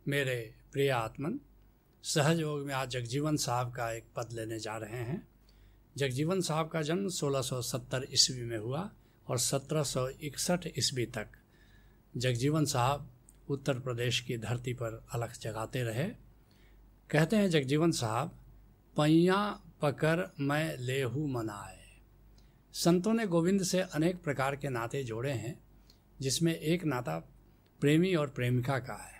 मेरे प्रिय आत्मन, सहज योग में आज जगजीवन साहब का एक पद लेने जा रहे हैं। जगजीवन साहब का जन्म 1670 ईस्वी में हुआ और 1761 ईस्वी तक जगजीवन साहब उत्तर प्रदेश की धरती पर अलख जगाते रहे। कहते हैं जगजीवन साहब, पैया पकड़ मैं लेहू मनाए। संतों ने गोविंद से अनेक प्रकार के नाते जोड़े हैं, जिसमें एक नाता प्रेमी और प्रेमिका का है।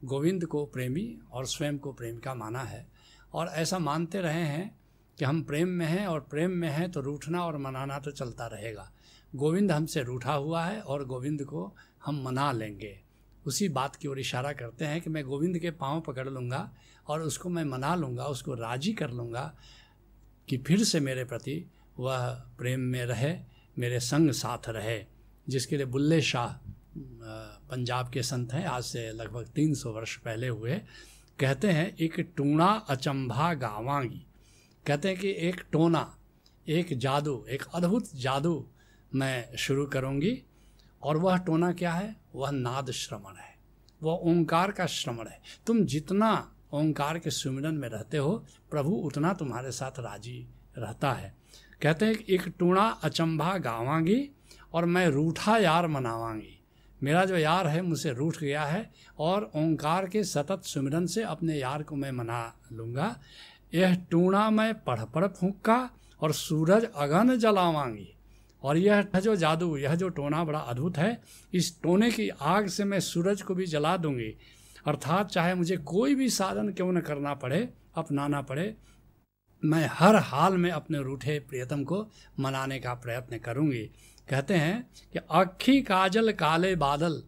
गोविंद को प्रेमी और स्वयं को प्रेमिका माना है और ऐसा मानते रहे हैं कि हम प्रेम में हैं और प्रेम में हैं तो रूठना और मनाना तो चलता रहेगा। गोविंद हमसे रूठा हुआ है और गोविंद को हम मना लेंगे। उसी बात की ओर इशारा करते हैं कि मैं गोविंद के पांव पकड़ लूँगा और उसको मैं मना लूँगा, उसको राजी कर लूँगा कि फिर से मेरे प्रति वह प्रेम में रहे, मेरे संग साथ रहे। जिसके लिए बुल्ले शाह पंजाब के संत हैं, आज से लगभग 300 वर्ष पहले हुए। कहते हैं एक टूणा अचंभा गावांगी। कहते हैं कि एक टोना, एक जादू, एक अद्भुत जादू मैं शुरू करूंगी। और वह टोना क्या है? वह नाद श्रवण है, वह ओंकार का श्रवण है। तुम जितना ओंकार के सुमिरन में रहते हो, प्रभु उतना तुम्हारे साथ राजी रहता है। कहते हैं कि एक टूणा अचंभा गावांगी और मैं रूठा यार मनावांगी। मेरा जो यार है मुझसे रूठ गया है और ओंकार के सतत सुमिरन से अपने यार को मैं मना लूँगा। यह टूणा मैं पढ़ पढ़ फूंका और सूरज अगन जलावांगी। और यह जो जादू, यह जो टोना बड़ा अद्भुत है, इस टोने की आग से मैं सूरज को भी जला दूंगी। अर्थात चाहे मुझे कोई भी साधन क्यों न करना पड़े, अपनाना पड़े, मैं हर हाल में अपने रूठे प्रियतम को मनाने का प्रयत्न करूंगी। कहते हैं कि अखी काजल काले बादल,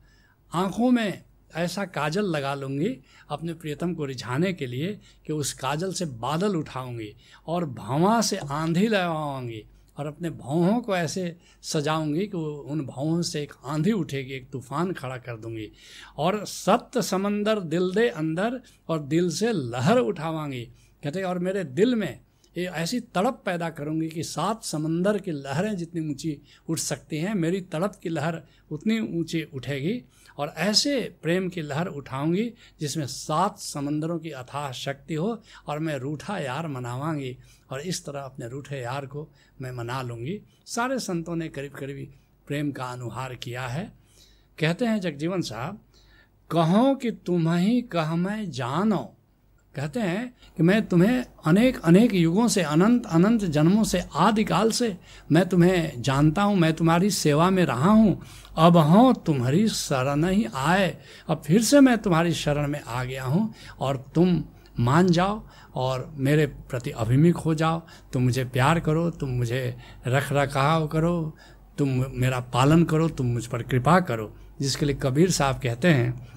आँखों में ऐसा काजल लगा लूँगी अपने प्रियतम को रिझाने के लिए कि उस काजल से बादल उठाऊंगी और भौं से आंधी लगाऊंगी और अपने भौहों को ऐसे सजाऊंगी कि उन भौहों से एक आंधी उठेगी, एक तूफान खड़ा कर दूंगी। और सप्त समंदर दिल दे अंदर और दिल से लहर उठावांगी। कहते हैं और मेरे दिल में ये ऐसी तड़प पैदा करूंगी कि 7 समंदर की लहरें जितनी ऊंची उठ सकती हैं, मेरी तड़प की लहर उतनी ऊंची उठेगी। और ऐसे प्रेम की लहर उठाऊंगी जिसमें 7 समंदरों की अथाह शक्ति हो और मैं रूठा यार मनावांगी। और इस तरह अपने रूठे यार को मैं मना लूँगी। सारे संतों ने करीब करीब प्रेम का अनुहार किया है। कहते हैं जगजीवन साहब, कहो कि तुम ही कह मैं जानो। कहते हैं कि मैं तुम्हें अनेक अनेक युगों से, अनंत अनंत जन्मों से, आदिकाल से मैं तुम्हें जानता हूँ, मैं तुम्हारी सेवा में रहा हूँ। अब हो तुम्हारी शरण ही आए, अब फिर से मैं तुम्हारी शरण में आ गया हूँ और तुम मान जाओ और मेरे प्रति अभिमुख हो जाओ। तुम मुझे प्यार करो, तुम मुझे रख रखाव करो, तुम मेरा पालन करो, तुम मुझ पर कृपा करो। जिसके लिए कबीर साहब कहते हैं,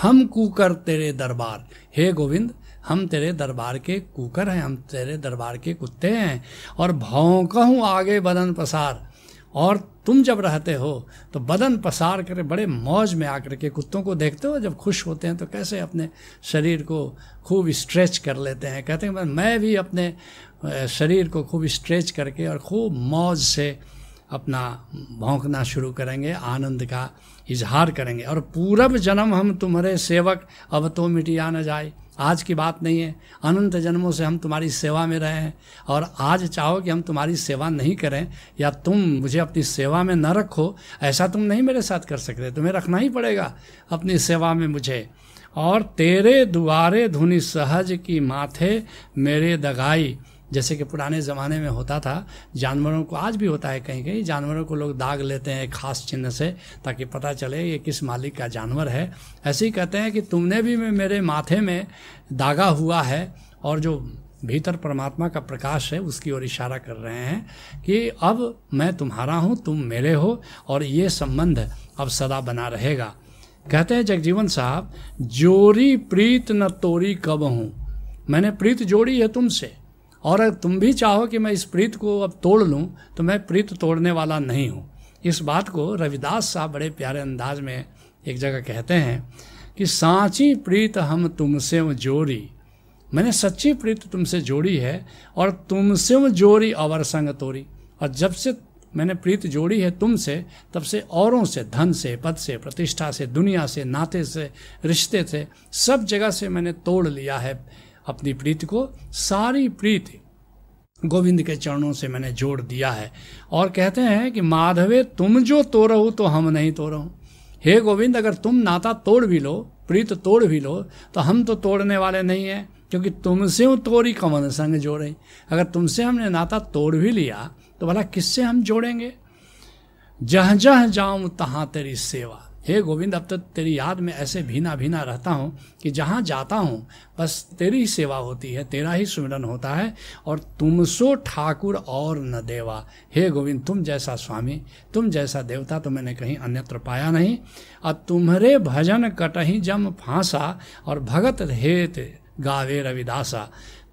हम कूकर तेरे दरबार, हे गोविंद हम तेरे दरबार के कूकर हैं, हम तेरे दरबार के कुत्ते हैं। और भौंकहूँ आगे बदन पसार, और तुम जब रहते हो तो बदन पसार कर बड़े मौज में आकर के, कुत्तों को देखते हो जब खुश होते हैं तो कैसे अपने शरीर को खूब स्ट्रेच कर लेते हैं। कहते हैं मैं भी अपने शरीर को खूब स्ट्रेच करके और खूब मौज से अपना भौंकना शुरू करेंगे, आनंद का इजहार करेंगे। और पूरब जन्म हम तुम्हारे सेवक, अब तो मिटिया न जाए। आज की बात नहीं है, अनंत जन्मों से हम तुम्हारी सेवा में रहे हैं और आज चाहो कि हम तुम्हारी सेवा नहीं करें या तुम मुझे अपनी सेवा में न रखो, ऐसा तुम नहीं मेरे साथ कर सकते। तुम्हें रखना ही पड़ेगा अपनी सेवा में मुझे। और तेरे दुआरे धुनि सहज की माथे मेरे दगाई। जैसे कि पुराने ज़माने में होता था, जानवरों को, आज भी होता है कहीं कहीं, जानवरों को लोग दाग लेते हैं खास चिन्ह से ताकि पता चले ये किस मालिक का जानवर है। ऐसे ही कहते हैं कि तुमने भी मेरे माथे में दागा हुआ है। और जो भीतर परमात्मा का प्रकाश है उसकी ओर इशारा कर रहे हैं कि अब मैं तुम्हारा हूँ, तुम मेरे हो और ये संबंध अब सदा बना रहेगा। कहते हैं जगजीवन साहब, जोरी प्रीत न तोरी कब हूँ। मैंने प्रीत जोड़ी है तुमसे और अगर तुम भी चाहो कि मैं इस प्रीत को अब तोड़ लूँ तो मैं प्रीत तोड़ने वाला नहीं हूँ। इस बात को रविदास साहब बड़े प्यारे अंदाज में एक जगह कहते हैं कि सांची प्रीत हम तुमसे जोरी, मैंने सच्ची प्रीत तुमसे जोड़ी है और तुमसे जोड़ी अवर संग तोरी। और जब से मैंने प्रीत जोड़ी है तुमसे, तब से औरों से, धन से, पद से, प्रतिष्ठा से, दुनिया से, नाते से, रिश्ते से, सब जगह से मैंने तोड़ लिया है अपनी प्रीत को। सारी प्रीत गोविंद के चरणों से मैंने जोड़ दिया है। और कहते हैं कि माधवे तुम जो तोड़ो तो हम नहीं तोड़ो। हे गोविंद, अगर तुम नाता तोड़ भी लो, प्रीत तोड़ भी लो, तो हम तो तोड़ने वाले नहीं हैं, क्योंकि तुमसे तोड़ी कमन संग जोड़े। अगर तुमसे हमने नाता तोड़ भी लिया तो भला किससे हम जोड़ेंगे। जहाँ जहाँ जाऊँ तहाँ तेरी सेवा। हे गोविंद, अब तो तेरी याद में ऐसे भीना भीना रहता हूँ कि जहाँ जाता हूँ बस तेरी ही सेवा होती है, तेरा ही सुमिरन होता है। और तुमसो ठाकुर और न देवा। हे गोविंद, तुम जैसा स्वामी, तुम जैसा देवता तो मैंने कहीं अन्यत्र पाया नहीं। और तुम्हारे भजन कटही जम फांसा और भगत हेत गावे रविदासा।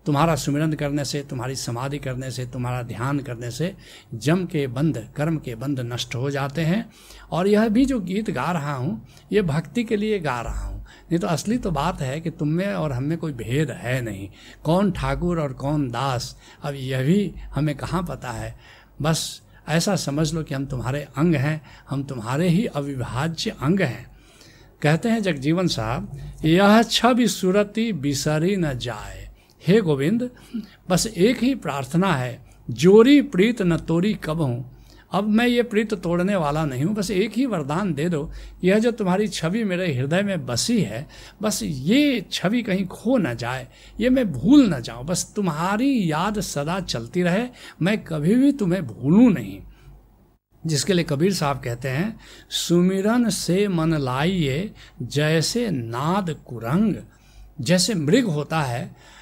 तुम्हारा सुमिरन करने से, तुम्हारी समाधि करने से, तुम्हारा ध्यान करने से जम के बंध, कर्म के बंध नष्ट हो जाते हैं। और यह भी जो गीत गा रहा हूँ ये भक्ति के लिए गा रहा हूँ, नहीं तो असली तो बात है कि तुम में और हम में कोई भेद है नहीं। कौन ठाकुर और कौन दास, अब यह भी हमें कहाँ पता है। बस ऐसा समझ लो कि हम तुम्हारे अंग हैं, हम तुम्हारे ही अविभाज्य अंग हैं। कहते हैं जगजीवन साहब, यह छवि सुरति बिसरी न जाए। हे गोविंद, बस एक ही प्रार्थना है, जोरी प्रीत न तोरी कब हूँ। अब मैं ये प्रीत तोड़ने वाला नहीं हूँ, बस एक ही वरदान दे दो, यह जो तुम्हारी छवि मेरे हृदय में बसी है, बस ये छवि कहीं खो न जाए, ये मैं भूल न जाऊँ। बस तुम्हारी याद सदा चलती रहे, मैं कभी भी तुम्हें भूलूँ नहीं। जिसके लिए कबीर साहब कहते हैं, सुमिरन से मन लाइए जैसे नाद कुरंग। जैसे मृग होता है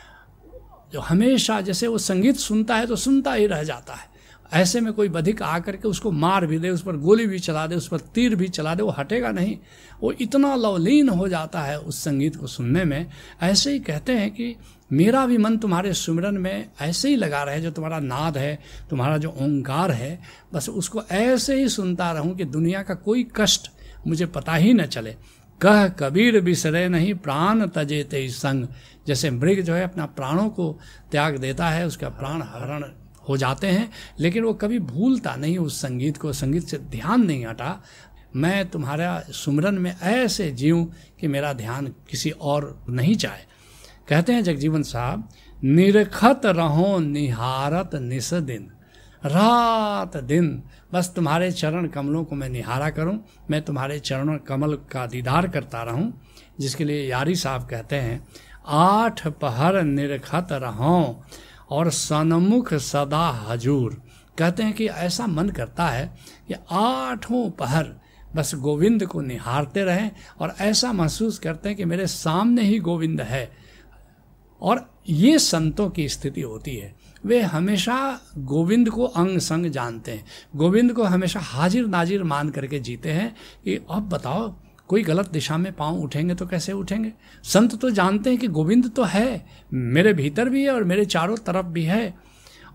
जो हमेशा जैसे वो संगीत सुनता है तो सुनता ही रह जाता है, ऐसे में कोई बधिक आकर के उसको मार भी दे, उस पर गोली भी चला दे, उस पर तीर भी चला दे, वो हटेगा नहीं। वो इतना लवलीन हो जाता है उस संगीत को सुनने में। ऐसे ही कहते हैं कि मेरा भी मन तुम्हारे सुमिरन में ऐसे ही लगा रहे, जो तुम्हारा नाद है, तुम्हारा जो ओंकार है, बस उसको ऐसे ही सुनता रहूं कि दुनिया का कोई कष्ट मुझे पता ही न चले। कह कबीर बिसरे नहीं प्राण तजे ते संग। जैसे मृग जो है अपना प्राणों को त्याग देता है, उसका प्राण हरण हो जाते हैं, लेकिन वो कभी भूलता नहीं उस संगीत को, संगीत से ध्यान नहीं हटा। मैं तुम्हारा सुमिरन में ऐसे जीऊं कि मेरा ध्यान किसी और नहीं चाहे। कहते हैं जगजीवन साहब, निरखत रहो निहारत निस दिन। रात दिन बस तुम्हारे चरण कमलों को मैं निहारा करूं, मैं तुम्हारे चरण कमल का दीदार करता रहूं। जिसके लिए यारी साहब कहते हैं, आठ पहर निरखत रहों और सन्मुख सदा हजूर। कहते हैं कि ऐसा मन करता है कि आठों पहर बस गोविंद को निहारते रहें और ऐसा महसूस करते हैं कि मेरे सामने ही गोविंद है। और ये संतों की स्थिति होती है, वे हमेशा गोविंद को अंग संग जानते हैं, गोविंद को हमेशा हाजिर नाजिर मान करके जीते हैं कि अब बताओ कोई गलत दिशा में पांव उठेंगे तो कैसे उठेंगे। संत तो जानते हैं कि गोविंद तो है, मेरे भीतर भी है और मेरे चारों तरफ भी है।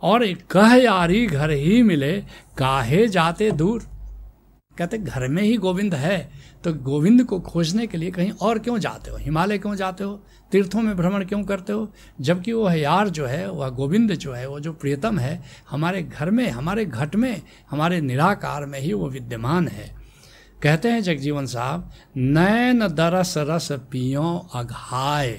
और कह यारी घर ही मिले काहे जाते दूर। कहते घर में ही गोविंद है तो गोविंद को खोजने के लिए कहीं और क्यों जाते हो, हिमालय क्यों जाते हो, तीर्थों में भ्रमण क्यों करते हो, जबकि वो यार जो है, वह गोविंद जो है, वो जो प्रियतम है, हमारे घर में, हमारे घट में, हमारे निराकार में ही वो विद्यमान है। कहते हैं जगजीवन साहब, नैन दरस रस पियो अघाय।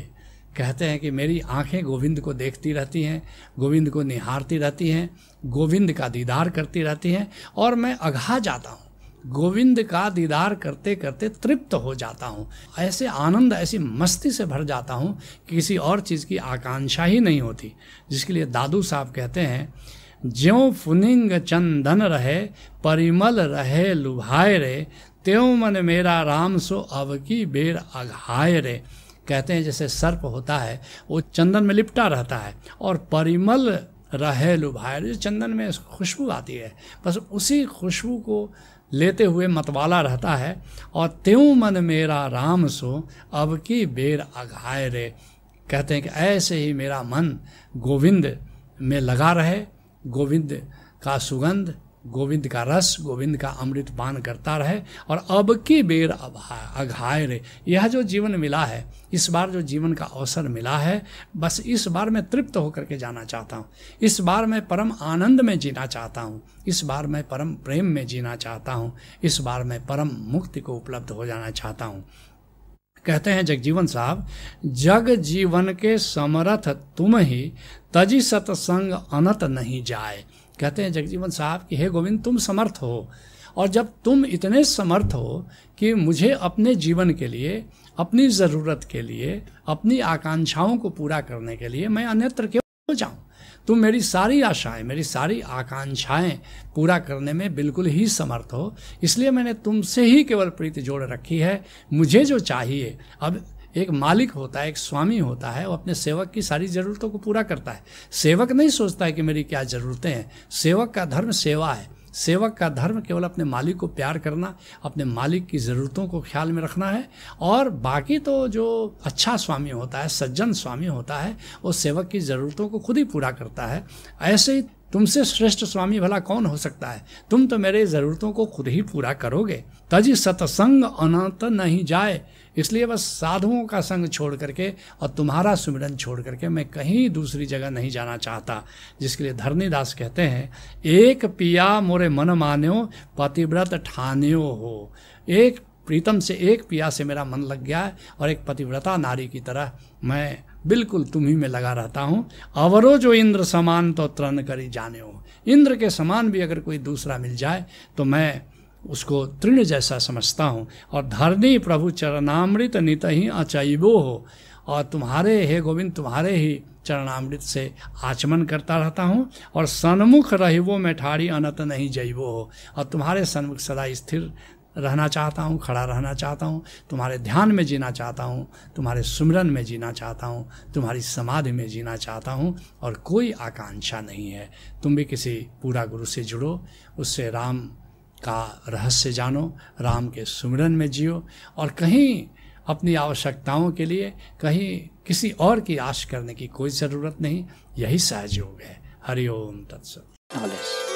कहते हैं कि मेरी आंखें गोविंद को देखती रहती हैं, गोविंद को निहारती रहती हैं, गोविंद का दीदार करती रहती हैं और मैं अघा जाता हूँ, गोविंद का दीदार करते करते तृप्त हो जाता हूँ। ऐसे आनंद, ऐसी मस्ती से भर जाता हूँ कि किसी और चीज़ की आकांक्षा ही नहीं होती। जिसके लिए दादू साहब कहते हैं, ज्यों फुनिंग चंदन रहे परिमल रहे लुभाए रे, त्यों मन मेरा राम सो अब की बेर अघाय रे। कहते हैं जैसे सर्प होता है वो चंदन में लिपटा रहता है और परिमल रहे लुभाए रे, चंदन में खुशबू आती है, बस उसी खुशबू को लेते हुए मतवाला रहता है। और त्यों मन मेरा राम सो अब की बेर अघाय रे। कहते हैं कि ऐसे ही मेरा मन गोविंद में लगा रहे, गोविंद का सुगंध, गोविंद का रस, गोविंद का अमृत पान करता रहे। और अब की बेर अघाय रे, यह जो जीवन मिला है, इस बार जो जीवन का अवसर मिला है, बस इस बार मैं तृप्त होकर के जाना चाहता हूँ। इस बार मैं परम आनंद में जीना चाहता हूँ। इस बार मैं परम प्रेम में जीना चाहता हूँ। इस बार मैं परम मुक्ति को उपलब्ध हो जाना चाहता हूँ। कहते हैं जगजीवन साहब, जग जीवन के समरथ तुम ही, तजी सतसंग अनत नहीं जाए। कहते हैं जगजीवन साहब कि हे गोविंद, तुम समर्थ हो, और जब तुम इतने समर्थ हो कि मुझे अपने जीवन के लिए, अपनी ज़रूरत के लिए, अपनी आकांक्षाओं को पूरा करने के लिए मैं अन्यत्र क्यों जाऊं? तुम मेरी सारी आशाएं, मेरी सारी आकांक्षाएं पूरा करने में बिल्कुल ही समर्थ हो, इसलिए मैंने तुमसे ही केवल प्रीति जोड़ रखी है। मुझे जो चाहिए, अब एक मालिक होता है, एक स्वामी होता है, वो अपने सेवक की सारी ज़रूरतों को पूरा करता है। सेवक नहीं सोचता है कि मेरी क्या ज़रूरतें हैं। सेवक का धर्म सेवा है। सेवक का धर्म केवल अपने मालिक को प्यार करना, अपने मालिक की ज़रूरतों को ख्याल में रखना है। और बाकी तो जो अच्छा स्वामी होता है, सज्जन स्वामी होता है, वो सेवक की ज़रूरतों को खुद ही पूरा करता है। ऐसे ही तुमसे श्रेष्ठ स्वामी भला कौन हो सकता है? तुम तो मेरे ज़रूरतों को खुद ही पूरा करोगे। तजी सतसंग अनंत नहीं जाए, इसलिए बस साधुओं का संग छोड़ करके और तुम्हारा सुमिरन छोड़ करके मैं कहीं दूसरी जगह नहीं जाना चाहता। जिसके लिए धरणीदास कहते हैं, एक पिया मोरे मन मान्यो, पतिव्रत ठान्यो हो। एक प्रीतम से, एक पिया से मेरा मन लग गया है, और एक पतिव्रता नारी की तरह मैं बिल्कुल तुम्ही में लगा रहता हूँ। अवरो जो इंद्र समान तो तरण करी जाने हो। इंद्र के समान भी अगर कोई दूसरा मिल जाए तो मैं उसको तृण जैसा समझता हूँ। और धरनी प्रभु चरणामृत नित ही अचैबो हो, और तुम्हारे हे गोविंद, तुम्हारे ही चरणामृत से आचमन करता रहता हूँ। और सन्मुख रहिबो में ठाड़ी अनत नहीं जैबो हो, और तुम्हारे सन्मुख सदा स्थिर रहना चाहता हूँ, खड़ा रहना चाहता हूँ, तुम्हारे ध्यान में जीना चाहता हूँ, तुम्हारे सुमिरन में जीना चाहता हूँ, तुम्हारी समाधि में जीना चाहता हूँ, और कोई आकांक्षा नहीं है। तुम भी किसी पूरा गुरु से जुड़ो, उससे राम का रहस्य जानो, राम के सुमिरन में जियो, और कहीं अपनी आवश्यकताओं के लिए कहीं किसी और की आश करने की कोई ज़रूरत नहीं। यही सहज योग है। हरि ओम तत्सत।